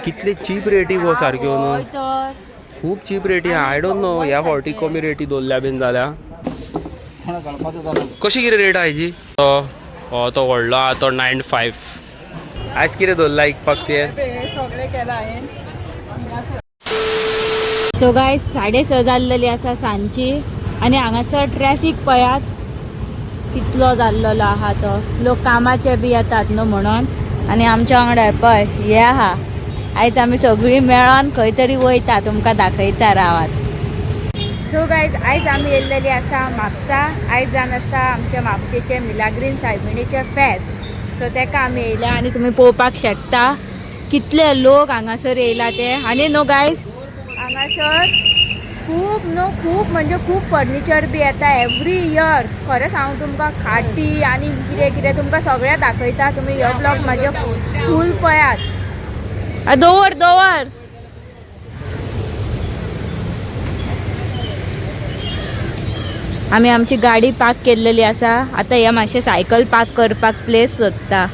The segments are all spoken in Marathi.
कितले चीप रेटी गो सारक्यो न्हू खूप चीप रेटी आय डोंट नो ह्या फावटी कमी रेटी दवरल्या बीन जाल्या कशी कितें रेट आहा हेजी तो व्हडलो आहा तो 95 आयज कितें दवरला इकपाक ते सो गायस 6:30 जाल्लेली आसा सांजची आनी हांगासर ट्रॅफिक पळयात कितलो जाल्लो आहा तो लोक कामाचे बी येतात न्हू म्हणून आनी आमच्या वांगडा पळय हे आहा आयज आमी सगळीं मेळोन खंय तरी वयता तुमकां दाखयता रावात सो गायज आयज आमी येयल्लेली आसा म्हापसा आयज जावन आसता आमच्या म्हापशेचे मिलाग्रीन सायबिणीचे फेस्त सो तेका आमी येयल्या आनी तुमी पळोवपाक शकता कितले लोक हांगासर येयला ते आनी नो गायज हांगासर खूप म्हणजे खूप फर्निचर बी येता एवरी इयर खरें सांगू तुमकां खाटी आनी कितें कितें तुमकां सगळें दाखयता तुमी हो ब्लॉग म्हाजे फूल पळयात दवर आमी आमची गाडी पार्क केल्लेली आसा आतां हे मातशें सायकल पार्क करपाक प्लेस सोदता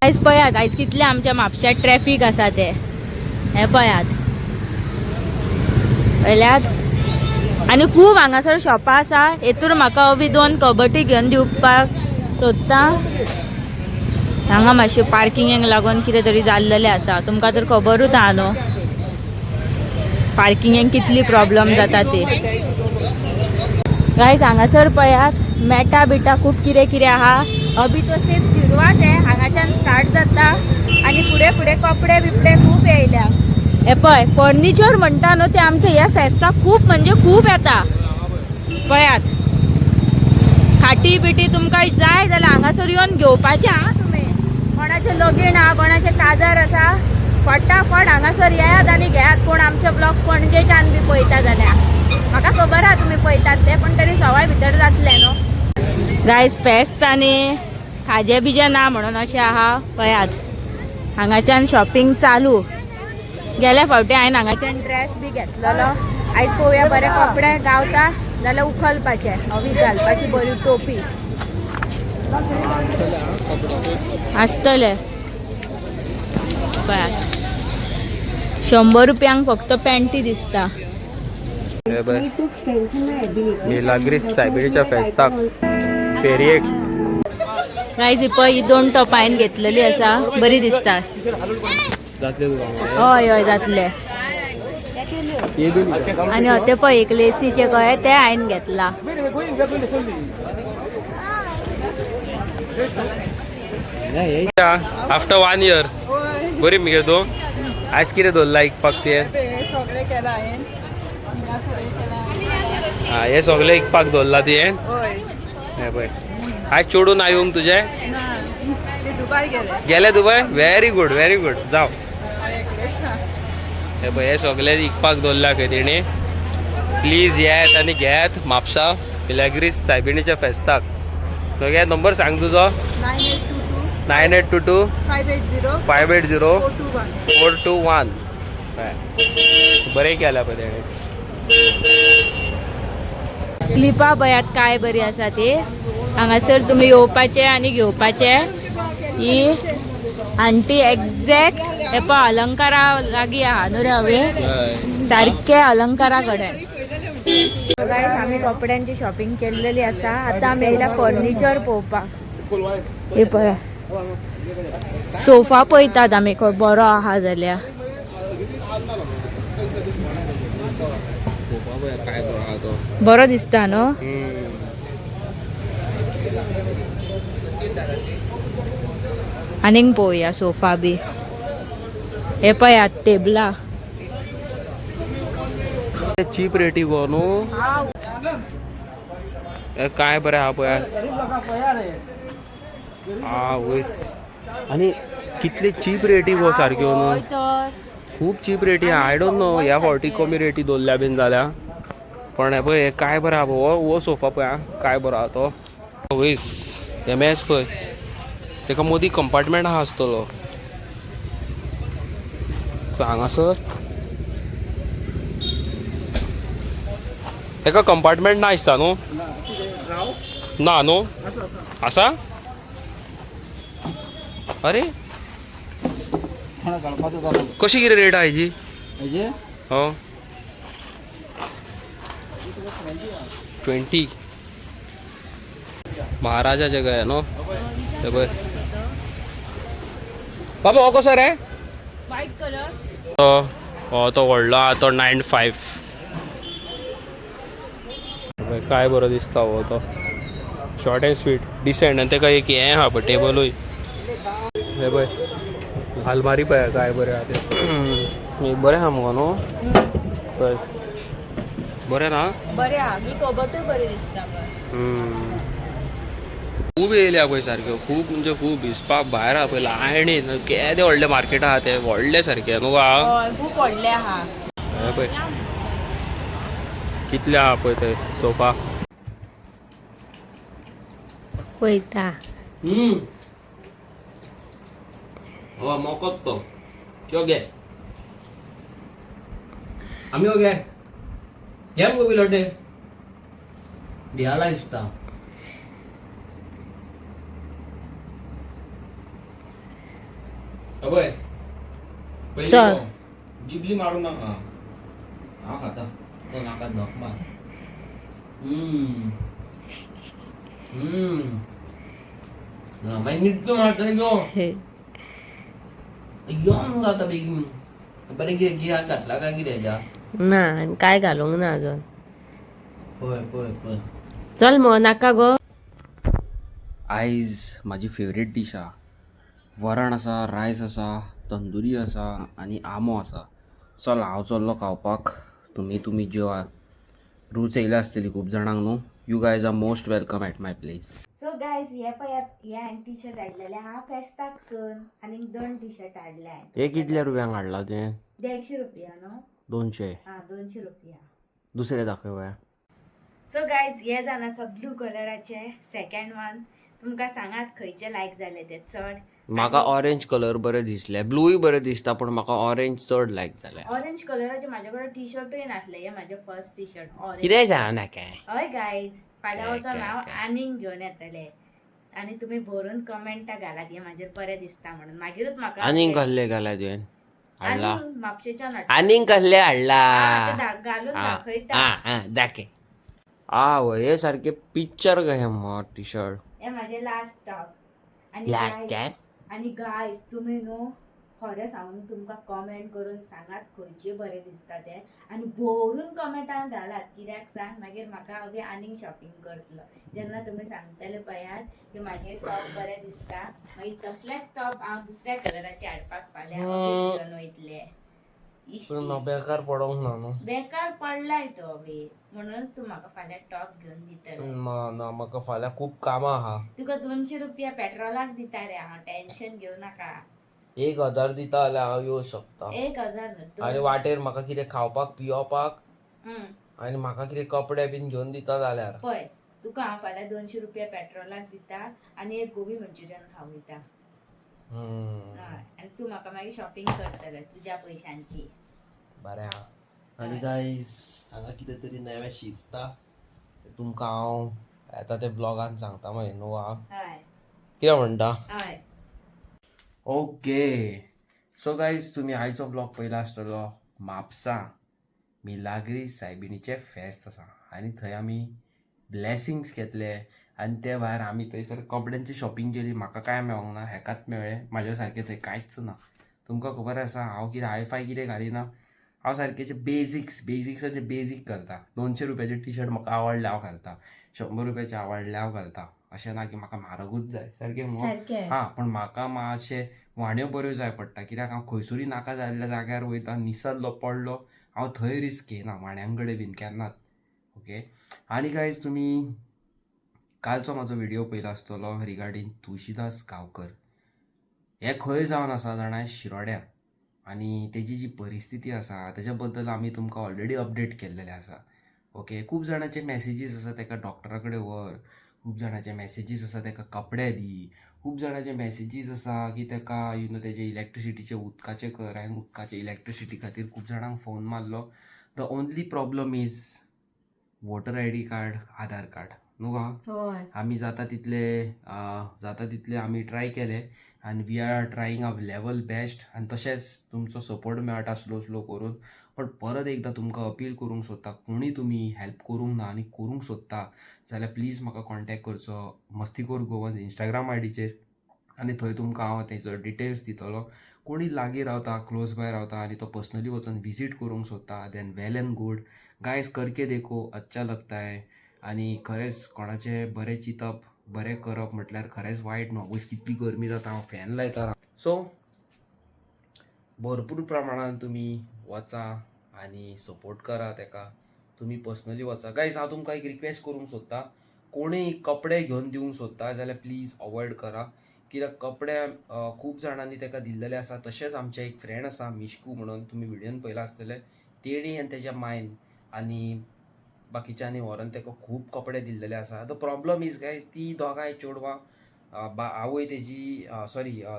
आयज पळयात आयज कितले आमच्या म्हापश्यात ट्रॅफिक आसा ते हे पळयात पळयल्यात आनी खूब हांगासर शॉपां आसा हेतूर म्हाका अवी 2 कबटी घेवन दिवपाक सोदता हांगा मातशें पार्किंगेक लागून कितें तरी जाल्लेलें आसा तुमकां तर खबरूच आहा न्हू पार्किंगेक कितली प्रॉब्लेम जाता ती गायज हांगासर पळयात मेटा बिटा खूब कितें कितें आहा अभी तो सिर्फ सुरवात आहे हांगाच्यान स्टार्ट जाता आनी फुडें फुडें कपडे बिपडे खूब येयल्या हे पळय फर्निचर म्हणटा न्हू ते आमच्या ह्या फेस्ताक खूब म्हणजे खूब येता पळयात खाटी बिटी तुमकां जाय जाल्यार हांगासर येवन घेवपाचें आहा तुमी कोणाचें लगीण आहा कोणाचें काजार आसा फटाफट हांगासर येयात आनी घेयात कोण आमचे ब्लॉग पणजेच्यान बी पळयता जाल्यार म्हाका खबर आहा तुमी पळयतात ते पण तरी सवाय भितर जातले न्हू गायज फेस्त आनी खाजे बिजे ना म्हणून अशें आहा पळयात हांगाच्यान शॉपिंग चालू गेल्या फावटी हांवें हांगाच्यान ड्रेस बी घेतलेलो आयज पळोवया बरे कपडे गावता जाल्यार उखलपाचे हवी घालपाची बरी टोपी आसतले पळयात 100 रुपयांक फक्त पॅन्टी दिसता मिलाग्रीस सायबिणीच्या फेस्ताक पेरयेक गायज पळय ही 2 टॉपां हांवें घेतलेली आसा बरी दिसता हय हय जातले आनी हो ते पळय एक लेसीचे कळे ते हांवें घेतला आफ्टर 1 इयर बरी मगे तू आयज कितें दवरला इकपाक ते हे सगळे इकपाक दवरला ती हे पळय आयज चोडून आयूंक तुजे गेले दुबय व्हेरी गुड जाव हे पळय हे सगळे इकपाक दवरला खंय तेणी प्लीज येत आनी घेयात म्हापसा मिलाग्रीस सायबिणीच्या फेस्ताक तुगे नंबर सांग तुजो 9822 580 421 बरें केला पळय तेणे क्लिपा पळयात काय बरी आसा ती हांगासर तुमी येवपाचे आनी घेवपाचे ही आंटी एक्झॅक्ट हे पळय अलंकारा लागीं आहा न्हू रे हांवें सारके अलंकारा कडेन गायज आमी कपड्यांची शॉपिंग केल्लेली आसा आतां आमी येयला फर्निचर पळोवपाक हे पळय सोफा पळयतात आमी खंय बरो आहा जाल्यार बरो दिसता न्हू आनीक पळोवया सोफा बी हे पळयात टेबला चीप रेटी गो न्हू काय बरें आहा पळय वयस आनी कितले चीप रेटी गो सारक्यो न्हू खूप चीप रेटी आय डोंट नो ह्या फावटी कमी रेटी दवरल्या बीन जाल्या पण हे पळय काय बरो आहा हो सोफा पळय काय बरो आहा तो वयस हे मॅच पळय तेका मदीं कंपार्टमेंट आहा आसतलो हांगासर तेका कंपार्टमेंट ना दिसता न्हू ना न्हू आसा अरे गळपाचं कशी किती रेट आहे जी म्हणजे हो 20 महाराजा जगह आहे नो ते बस बाबा हो कसं रे व्हाईट कलर हो तो व्हडलो हा तो 95 काय बरं दिसता हो तो शॉर्ट अँड स्वीट डिसेंट आणि तेका एक हें हा पळय टेबलूय हे पळय अलमारी पळय काय बरें हा ते एक बरें हा मुगो न्हू पळय बरें ना बरे हा ही कबटूय बरी दिसता खूब येयल्या पळय सारक्यो खूब म्हणजे खूब हिसपाक भायर आहा पळय लायणीन केदे व्हडले मार्केट आहा ते व्हडले सारके न्हू हा हय खूप व्हडले आहा हे पळय कितले आहा पळय ते सोफा पळयता हो मोकोत तो त्यो घे आमी हो घे घे मुगो बिलोटे भियाला दिसता अबय चल. जिबली मारू नका हा खाता तो नाका नख मार मागीर नीट मारता गो यंग जाता बेगीन बरें कितें गिराक घातला काय कितें हेज्या ना काय घालूंक ना अजून पळय पळय पळय चल मग नाका गो आयज म्हाजी फेवरेट डीश आहा वरण आसा रायस आसा तंदुरी आसा आनी आमो आसा चल हांव चल्लो खावपाक तुमी जेवा रूच येयले आसतली खूब जाणांक न्हू you guys are most welcome at my place so guys हे पळयात हे हांवें टी शर्ट हाडलेले हा फेस्ताक सून आनी 2 टी शर्ट हाडले हे कितल्या रुपयांक हाडला तें 150 रुपया न्हू 200 हा 200 रुपया दुसरे दाखय सो गायज हे जावन आसा ब्लू कलराचे सेकंड वन तुमकां सांगात खंयचे लायक जाले ते चड म्हाका ऑरेंज कलर बरे दिसले ब्लूय बरे दिसता पण म्हाका ऑरेंज चड लायक जाले ऑरेंज कलराचे माझ्या कडेन टी शर्टूय नासले हे माझे फर्स्ट टी शर्ट ऑरेंज कितें जावं नाका हय गायज फाल्यां काय, वचून हांव काय. आनीक घेवन येतले आनी तुमी भरून कमेंटां घालात हे म्हाजेर बरें दिसता म्हणून मागीरूच म्हाका आनीक कसले घाला तुवें हाडला आनीक म्हापशेच्यान आनीक कसले हाडला घालून हा दाखयता दाखे वय हे सारखे पिक्चर कशें टी शर्ट हे म्हाजे लास्ट टॉप लास्ट टाइम आनी गायज तुमी न्हू खरें सांगून तुमकां कमेंट करून सांगात खंयचे बरें दिसता ते आनी भरून कमेंटान घालात कित्याक सांग मागीर म्हाका हांव आनीक शॉपिंग करतलो जेन्ना तुमी सांगतले पळयात की म्हाजे टॉप बरे दिसता मागीर तसलेच टॉप हांव दुसऱ्या कलराचे हाडपाक फाल्यां घेवन वयतले बेकार पडोंक ना न्हू बेकार पडलाय तो बी म्हणून तू म्हाका फाल्यां टॉप घेवन दितले ना म्हाका फाल्यां खूब कामां आहा तुका 200 रुपया पेट्रोलाक दिता रे हांव टेन्शन घेवं नाका 1000 दिता जाल्यार हांव येवं शकता 1000 आनी वाटेर म्हाका कितें खावपाक पिवपाक हम्म आनी म्हाका कितें कपडे बीन घेवन दिता जाल्यार पळय तुका हांव फाल्यां 200 रुपया पेट्रोलाक दिता आनी एक गोबी मंचुरियन खावयता हय आनी तू म्हाका मागीर शॉपिंग करतले तुज्या पयशांची बरें आहा आनी गायज हांगा कितें तरी नवें शिजता तुमकां हांव येता ते ब्लॉगान सांगता मागीर न्हू हय कितें म्हणटा हय ओके सो गायज तुमी आयचो ब्लॉग पयला आसतलो म्हापसा मिलाग्री सायबिणीचे फेस्त आसा आनी थंय आमी ब्लेसिंग्स घेतले आनी ते भायर आमी थंयसर कपड्यांची शॉपिंग केली म्हाका काय मेळोंक ना हेकाच मेळ्ळें म्हाज्या सारकें थंय कांयच ना तुमकां खबर आसा हांव कितें हायफाय कितें घालिना हांव सारकेचे बेजिक्साचे बेजीक घालता 200 रुपयाचे टी शर्ट म्हाका आवडले हांव घालता 100 रुपयाचे आवडले हांव घालता अशें ना की म्हाका म्हारगूच जाय सारकें सारकें हां पण म्हाका मातशें वाण्यो बऱ्यो जाय पडटा कित्याक हांव खंयसरूय नाका जाल्ल्या जाग्यार वयता निसरलो पडलो हांव थंय रिस्क घेयना वाण्यां कडेन बीन केन्नाच ओके आनी गायज तुमी कालचो म्हाजो व्हिडियो पयलो आसतलो रिगार्डींग तुळशीदास गांवकर हे खंय जावन आसा जाणां शिरोड्या आनी तेजी जी परिस्थिती आसा तेज्या बद्दल आमी तुमकां ऑलरेडी अपडेट केल्लेले आसा ओके खूब जाणांचे मॅसेजीस आसा ताका डॉक्टरा कडेन व्हर खूब जाणांचे मॅसेजीस आसा ताका कपडे दी खूब जाणांचे मॅसेजीस आसा की ताका तेजे इलॅक्ट्रिसिटीचे उदकाचे कर हांवें उदकाचे इलॅक्ट्रिसिटी खातीर खूब जाणांक फोन मारलो the only problem is voter I D card Aadhaar card न्हू गो हय आमी जाता तितले आमी ट्राय केले आनी we are trying our level best आनी तशेंच तुमचो सपोर्ट मेळटा स्लो स्लो करून. पण परत एकदां तुमकां अपील करूंक सोदता, कोणी तुमी हेल्प करूंक ना आनी करूंक सोदता जाल्यार प्लीज म्हाका कॉन्टेक्ट करचो मस्तीखोर गोवन इंस्टाग्राम आयडीचेर, आनी थंय तुमकां हांव तेचो डिटेल्स दितलो. कोणी लागीं रावता, क्लोज बाय रावता आनी तो पर्सनली वचून विजीट करूंक सोदता, देन वेल एंड गूड. गायज करके देखो अच्छा लगता है. आनी खरेंच कोणाचें बरें चिंतप, बरें करप म्हटल्यार खरेंच वायट न्हू. पयस कितली गरमी जाता, हांव फॅन लायता. सो भरपूर प्रमाणान तुमी वचा आनी सपोर्ट करा ताका. तुमी पर्सनली वचा. गायज हांव तुमकां एक रिक्वेस्ट करूंक सोदता, कोणीय कपडे घेवन दिवंक सोदता जाल्यार प्लीज अवॉयड करा. कित्याक कपडे खूब जाणांनी ताका दिल्लेले आसा. तशेंच आमचे एक फ्रेंड आसा मिश्कू म्हणून, तुमी विडियोन पयला आसतले. तेणी आनी तेज्या मायन आनी बाकीच्यांनी व्हरून ताका खूब कपडे दिल्लेले आसा. द प्रॉब्लम इज गायज ती दोगांय चेडवां, आवय तेजी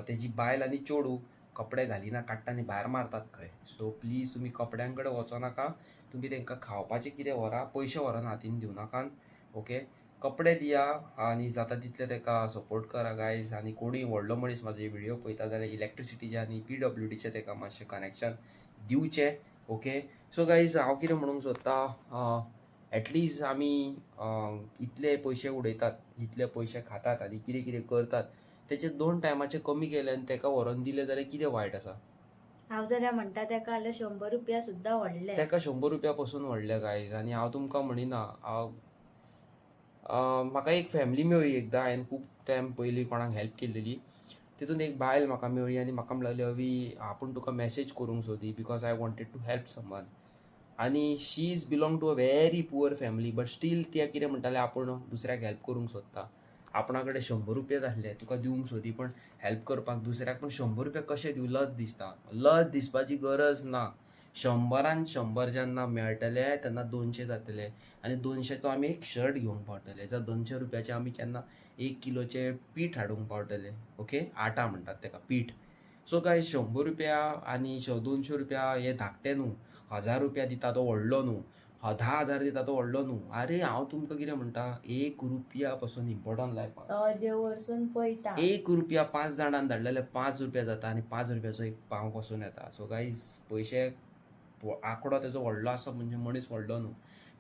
तेजी बायल आनी चेडूं कपडे घालिना, काडटा आनी भायर मारतात खंय. सो प्लीज तुमी कपड्यां कडेन वचो नाका. तुमी तांकां खावपाचें कितें व्हरा, पयशे व्हरून हातीन दिवं नाकात. ओके, कपडे दिया आनी जाता तितले ताका सपोर्ट करा गायज. आनी कोणूय व्हडलो मनीस म्हाजे व्हिडियो पळयता जाल्यार इलेक्ट्रिसिटीचे आनी PWDचे ताका मातशें कनेक्शन दिवचें. ओके, सो गायज हांव कितें म्हणूंक सोदता, एटलिस्ट आमी इतले पयशे उडयतात, इतले पयशे खातात आनी कितें कितें करतात, तेचे 2 टायमाचे कमी केले आनी ताका व्हरून दिले जाल्यार कितें वायट आसा. हांव जाल्यार म्हणटा ताका जाल्यार 100 रुपया सुद्दां व्हडले. ताका 100 रुपया पासून व्हडले गायज. आनी हांव तुमकां म्हणिना, म्हाका एक फॅमिली मेळ्ळी एकदां, हांवें खूब टायम पयलीं कोणाक हेल्प केल्लेली. तितून एक बायल म्हाका मेळ्ळी आनी म्हाका म्हणलेली, अवी आपूण तुका मॅसेज करूंक सोदी because I wanted to help someone. आनी she is belong to a very poor family, but still ती कितें म्हणटाले, आपूण दुसऱ्याक हेल्प करूंक सोदता. आपणा कडेन 100 रुपया जाल्ले, तुका दिवंक सोदी, पण हेल्प करपाक दुसऱ्याक. पण 100 रुपया कशें दिवं, लज दिसता. लज दिसपाची गरज ना. 100 100 जेन्ना मेळटले तेन्ना 200 जातले आनी 200चो आमी एक शर्ट घेवंक पावतले. जाल्यार 200 रुपयाचे आमी केन्ना 1 किलोचे पीठ हाडूंक पावतले. ओके, आटा म्हणटात ताका, पीठ. सो काय 100 रुपया आनी 200 रुपया हे धाकटे न्हू. 1000 रुपया दिता तो व्हडलो न्हू, 10,000 दिता तो व्हडलो न्हू. अरे हांव तुमकां कितें म्हणटा, 1 रुपया पासून इम्पॉर्टंट लायफान. देव वरसून पळयता. 1 रुपया 5 जाणांक धाडलेले 5 रुपया जाता आनी 5 रुपयाचो एक पाव पासून येता. सो गायज पयशे आंकडो तेजो व्हडलो आसा म्हणजे मनीस व्हडलो न्हू.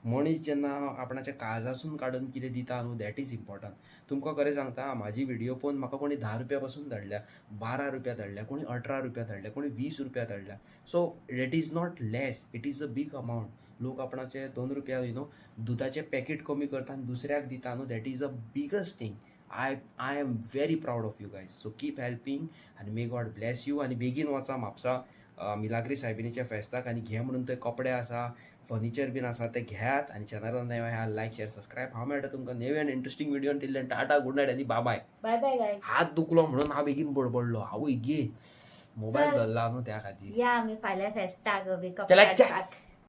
मनीस जेन्ना आपणाच्या काळजासून काडून कितें दिता न्हू, दॅट इज इम्पॉर्टंट. तुमकां खरें सांगता, म्हाजी व्हिडियो पळोवन म्हाका कोणी 10 रुपया पासून धाडल्या, 12 रुपया धाडल्या, कोणी 18 रुपया धाडल्या, कोणी 20 रुपया धाडल्या. So that is not less, it is a big amount. लोक आपणाचे 2 रुपया दुधाचें पॅकेट कमी करता आनी दुसऱ्याक दिता न्हू, that is a biggest thing. I am very proud of you guys. So keep helping आनी मे गॉड ब्लेस यू. आनी बेगीन वचा म्हापसा मिलाग्री सायबिणीच्या फेस्ताक आनी घे म्हणून थंय कपडे आसा, फर्निचर बीन आसा, ते घेयात. आनी चॅनलान नवे आहा, लायक शेअर सबस्क्रायब. हांव मेळटा तुमकां नेवे आनी interesting video. Till tata, good night आनी bye bye. Bye bye guys. हात दुखलो म्हणून हांव बेगीन बडबडलो. आवय गे मोबायल धरला न्हू त्या खातीर. या आमी फाल्यां फेस्ताक चला, कपड्याक.